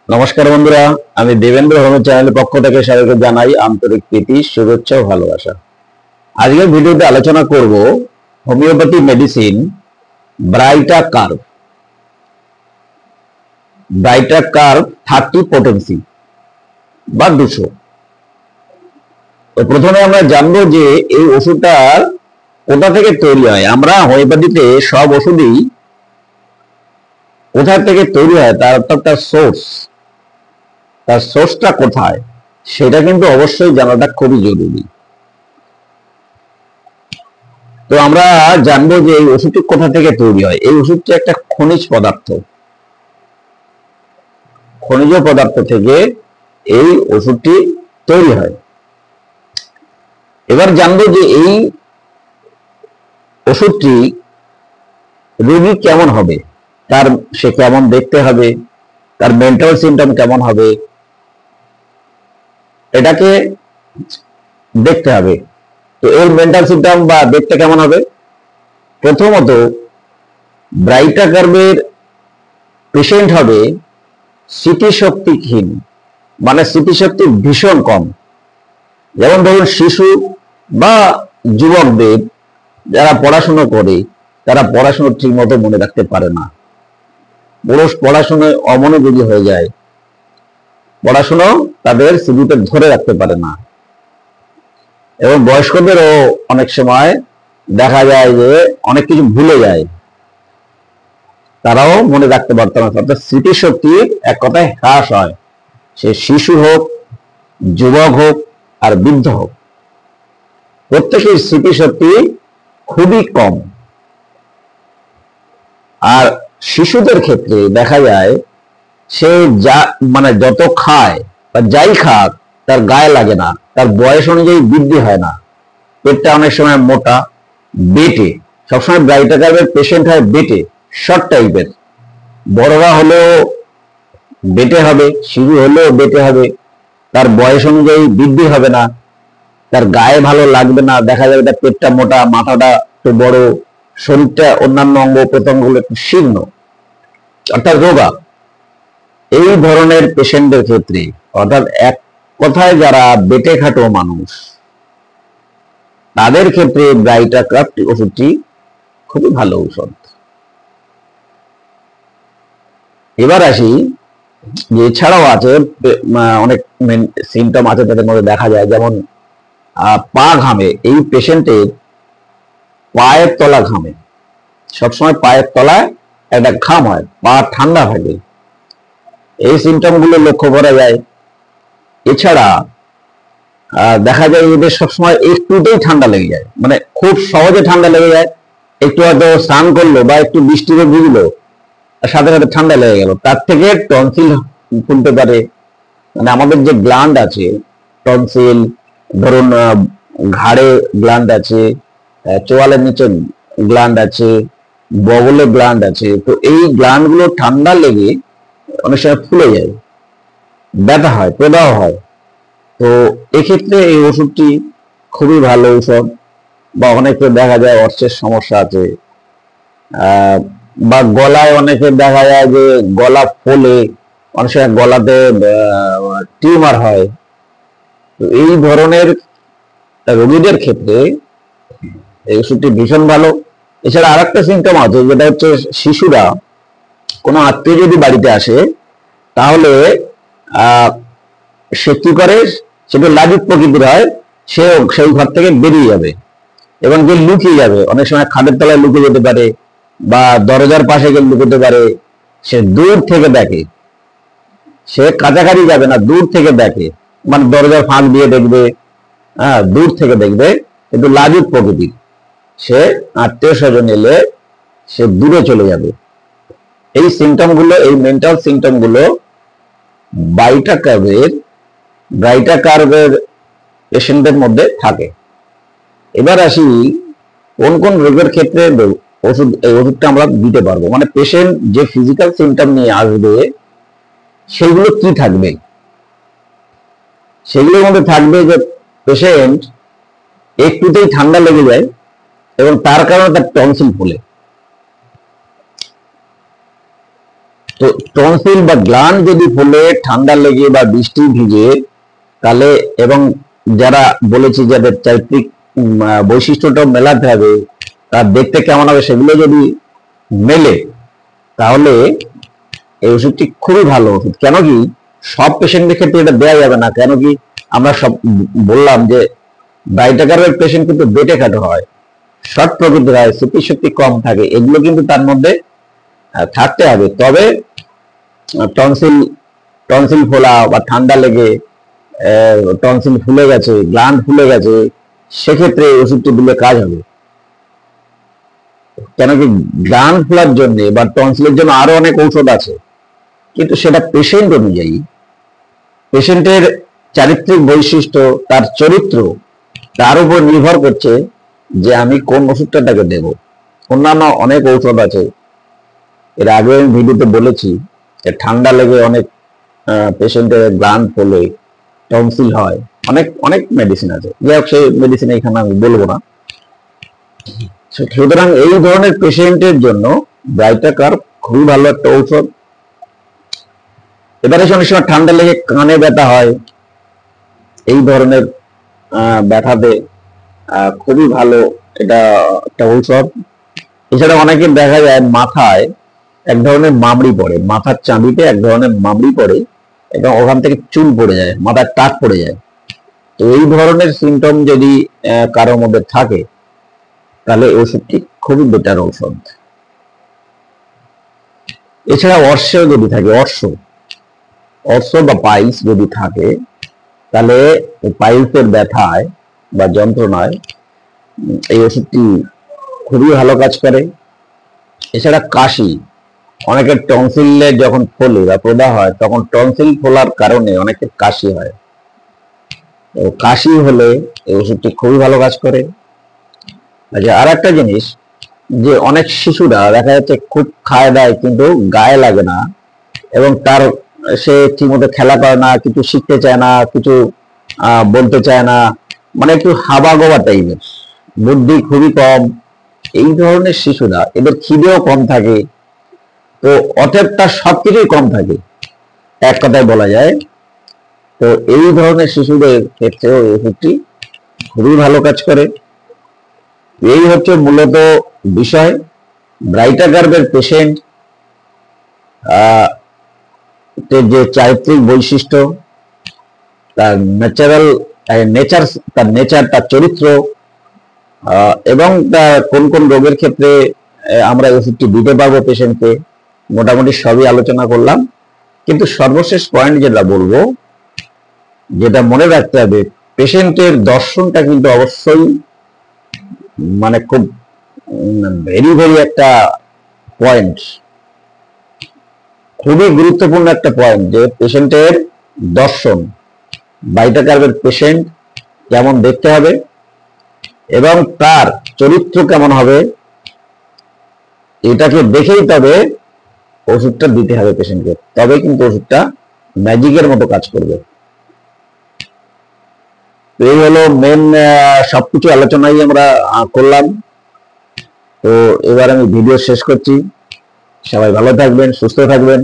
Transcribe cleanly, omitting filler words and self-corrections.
নমস্কার বন্ধুরা, আমি দেবেন্দ্র হোম চ্যানেলের পক্ষ থেকে সবাইকে জানাই আন্তরিক প্রীতি, শুভেচ্ছা ও ভালোবাসা। আজকের ভিডিওতে আলোচনা করব homeopathy medicine ব্রাইটা curve. ব্রাইটা curve 30 potency বা 200। তো প্রথমে আমরা জানবো যে এই ওষুধটা কোথা থেকে তৈরি হয়। আমরা হোমিওপ্যাথিতে সব ওষুধই কোথা থেকে তৈরি হয় তার অর্থাৎ তার সোর্সটা কোথায় সেটা কিন্তু অবশ্যই জানাটা খুবই জরুরি। তো আমরা জানবো যে এই ওষুধটি কোথা থেকে তৈরি হয়। এই ওষুধটি একটা খনিজ পদার্থ থেকে এই ওষুধটি তৈরি হয়। এবার জানবো যে এই ওষুধটি রোগী কেমন হবে, সে কেমন দেখতে হবে, তার মেন্টাল সিমটম কেমন হবে, এটাকে দেখতে হবে। তো এর মেন্টাল সিমটম বা দেখতে কেমন হবে, প্রথমত ব্রাইটা কার্ভের পেশেন্ট হবে স্মৃতিশক্তিহীন, মানে স্মৃতিশক্তি ভীষণ কম। যেমন ধরুন শিশু বা যুবকদের যারা পড়াশুনো করে তারা পড়াশুনো ঠিক মতো মনে রাখতে পারে না, পড়াশোনায় অমনোযোগী হয়ে যায়, পড়াশুনো তাদের স্মৃতিতে ধরে রাখতে পারে না। এবং বয়স্কদেরও অনেক সময় দেখা যায় যে অনেক কিছু ভুলে যায়, তারাও মনে রাখতে পারতো না। অর্থাৎ স্মৃতিশক্তির এক কথায় হ্রাস হয়, সে শিশু হোক, যুবক হোক আর বৃদ্ধ হোক, প্রত্যেকের স্মৃতিশক্তি খুবই কম। আর শিশুদের ক্ষেত্রে দেখা যায় সে মানে যত খায় বা যাই খাক তার গায়ে লাগে না, তার বয়স অনুযায়ী বৃদ্ধি হয় না, পেটটা অনেক সময় মোটা, বেটে। সবসময় ব্রাইটা কার্ভের পেশেন্ট হয় বেটে, শর্ট টাইপের। বড়রা হলেও বেটে হবে, শিশু হলেও বেটে হবে, তার বয়স অনুযায়ী বৃদ্ধি হবে না, তার গায়ে ভালো লাগবে না, দেখা যাবে তার পেটটা মোটা, মাথাটা একটু বড়, শরীরটা অন্যান্য অঙ্গ প্রত্যঙ্গগুলো একটু শীর্ণ, অর্থাৎ রোগা। এই ধরনের পেশেন্টদের ক্ষেত্রে, অর্থাৎ এক কথায় যারা বেটে খাটো মানুষ, তাদের ক্ষেত্রে ব্রাইটা কার্ভ ওষুধটি খুবই ভালো ঔষধ। এবার আসি যে এছাড়াও আছে অনেক সিমটম আছে, তাদের মধ্যে দেখা যায় যেমন পা ঘামে। এই পেশেন্টের পায়ের তলা ঘামে, সবসময় পায়ের তলায় একটা ঘাম হয়, পা ঠান্ডা থাকে, এই সিমটম গুলো লক্ষ্য করা যায়। এছাড়া দেখা যায় এদের সবসময় একটুতেই ঠান্ডা লেগে যায়, মানে খুব সহজে ঠান্ডা লেগে যায়। একটু হয়তো স্নান করলো বা একটু বৃষ্টিতে ভিজলো, সাথে সাথে ঠান্ডা লেগে গেল, তার থেকে টনসিল খুলতে পারে। মানে আমাদের যে গ্ল্যান্ড আছে, টনসিল, ধরুন ঘাড়ে গ্ল্যান্ড আছে, চোয়ালের নিচে গ্ল্যান্ড আছে, বগলে গ্ল্যান্ড আছে, তো এই গ্ল্যান্ড গুলো ঠান্ডা লেগে অনেক সময় ফুলে যায়, ব্যথা হয়, প্রদাহ হয়। তো এক্ষেত্রে এই ওষুধটি খুবই ভালো ঔষধ। বা অনেকে দেখা যায় অর্চের সমস্যা আছে, বা গলায় অনেকে দেখা যায় যে গলা ফোলে, অনেক সময় গলাতে টিউমার হয়। তো এই ধরনের রোগীদের ক্ষেত্রে এই ওষুধটি ভীষণ ভালো। এছাড়া আর একটা সিমটম আছে, যেটা হচ্ছে শিশুরা কোনো আত্মীয় যদি বাড়িতে আসে, তাহলে সে কি করে, সেটা লাজুক প্রকৃতির হয়, সে সেই ঘর থেকে বেরিয়ে যাবে এবং যে লুকিয়ে যাবে, অনেক সময় খাটের তলায় লুকিয়ে যেতে পারে বা দরজার পাশে গিয়ে লুকোতে পারে। সে দূর থেকে দেখে, সে কাছাকাছি যাবে না, দূর থেকে দেখে, মানে দরজার ফাঁক দিয়ে দেখবে, দূর থেকে দেখবে, কিন্তু লাজুক প্রকৃতির। সে আত্মীয় স্বজন এলে সে দূরে চলে যাবে। এই সিমটম গুলো, এই মেন্টাল সিমটম গুলো ব্রাইটা কার্ভের পেশেন্টদের মধ্যে থাকে। এবার আসি কোন কোন রোগের ক্ষেত্রে এই ওষুধটা আমরা দিতে পারবো। মানে পেশেন্ট যে ফিজিক্যাল সিমটম নিয়ে আসবে সেগুলো কি থাকবে, সেগুলোর মধ্যে থাকবে যে পেশেন্ট একটুতেই ঠান্ডা লেগে যায় এবং তার কারণে তার টনসিল ফুলে। তো টনসিল বা গ্ল্যান্ড যদি ফুলে, ঠান্ডা লেগে বা বৃষ্টি ভিজে, তাহলে এবং যারা বলেছি যাদের চারিত্রিক বৈশিষ্ট্যটাও মেলাতে হবে, তার দেখতে কেমন হবে সেগুলো যদি মেলে, তাহলে এই ওষুধটি খুবই ভালো ওষুধ। কেন কি সব পেশেন্টের ক্ষেত্রে এটা দেওয়া যাবে না। কেন কি আমরা সব বললাম যে ব্রাইটাকারের পেশেন্ট কিন্তু বেটে খাটো হয়, শর্ট প্রকৃতির হয়, স্মৃতিশক্তি কম থাকে, এগুলো কিন্তু তার মধ্যে থাকতে হবে। তবে টনসিল টনসিল ফোলা বা ঠান্ডা লেগে টনসিল ফুলে গেছে, গ্ল্যান্ড ফুলে গেছে, সেক্ষেত্রে ওষুধটি দিলে কাজ হবে। কেন কি গ্ল্যান্ড ফোলার জন্য বা টনসিলের জন্য আরো অনেক ঔষধ আছে, কিন্তু সেটা পেশেন্ট অনুযায়ী, পেশেন্টের চারিত্রিক বৈশিষ্ট্য, তার চরিত্র, তার উপর নির্ভর করছে যে আমি কোন ওষুধটা তাকে দেব। অন্যান্য অনেক ঔষধ আছে, এর আগে আমি ভিডিওতে বলেছি যে ঠান্ডা লেগে অনেক পেশেন্টের গ্ল্যান্ড ফোলে, টনসিল হয়, অনেক অনেক মেডিসিন আছে। যাই হোক, সেই মেডিসিন এখানে আমি বলবো না। সুতরাং এই ধরনের পেশেন্টের জন্য ব্রাইটাকার খুবই ভালো একটা ঔষধ। এবারে অনেক সময় ঠান্ডা লেগে কানে ব্যথা হয়, এই ধরনের ব্যথাতে খুবই ভালো এটা একটা ঔষধ। এছাড়া অনেকে দেখা যায় মাথায় এক ধরনের মামড়ি পড়ে, মাথার চাঁদিতে এক ধরনের মামড়ি পড়ে এবং ওখান থেকে চুল পড়ে যায়, মাথার টাক পড়ে যায়। তো এই ধরনের সিমটম যদি কারোর মধ্যে থাকে, তাহলে ওষুধটি খুবই বেটার ঔষধ। এছাড়া অর্শ যদি থাকে, অর্শ বা পাইলস যদি থাকে, তাহলে পাইলসের ব্যথায় বা যন্ত্রণায় এই ওষুধটি খুবই ভালো কাজ করে। এছাড়া কাশি, অনেকের টনসিলে যখন ফোলে বা প্রদাহ হয়, তখন টনসিল ফোলার কারণে অনেকের কাশি হয়। কাশি হলে এই ওষুধটি খুবই ভালো কাজ করে। আচ্ছা, আর একটা জিনিস, যে অনেক শিশুরা দেখা যাচ্ছে খুব খায় দায় কিন্তু গায়ে লাগে না, এবং তার সে ঠিকমতো খেলা করে না, কিছু শিখতে চায় না, কিছু বলতে চায় না, মানে একটু হাবা গোবা টাইপের, বুদ্ধি খুবই কম, এই ধরনের শিশুরা, এদের খিদেও কম থাকে, তো অতএব তার সবকিছুই কম থাকে, এক কথায় বলা যায়। তো এই ধরনের শিশুদের ক্ষেত্রেও এই ওষুধটি খুবই ভালো কাজ করে। এই হচ্ছে মূলত বিষয়। ব্রাইটাকার্বের পেশেন্ট যে চারিত্রিক বৈশিষ্ট্য, তার নেচার, তার চরিত্র, এবং কোন কোন রোগের ক্ষেত্রে আমরা ওষুধটি দিতে পারবো পেশেন্টকে, মোটামুটি সবই আলোচনা করলাম। কিন্তু সর্বশেষ পয়েন্ট যেটা বলবো, যেটা মনে রাখতে হবে, পেশেন্টের দর্শনটা কিন্তু অবশ্যই মানে খুব ভেরি ভেরি একটা পয়েন্ট, খুবই গুরুত্বপূর্ণ একটা পয়েন্ট, যে পেশেন্টের দর্শন, ব্রাইটাকার্বের পেশেন্ট কেমন দেখতে হবে এবং তার চরিত্র কেমন হবে, এটাকে দেখেই তবে ওষুধটা দিতে হবে পেশেন্টকে, তবে কিন্তু ওষুধটা ম্যাজিকের মতো কাজ করবে। এই হলো মেন সবকিছু আলোচনাই আমরা করলাম। তো এবার আমি ভিডিও শেষ করছি। সবাই ভালো থাকবেন, সুস্থ থাকবেন।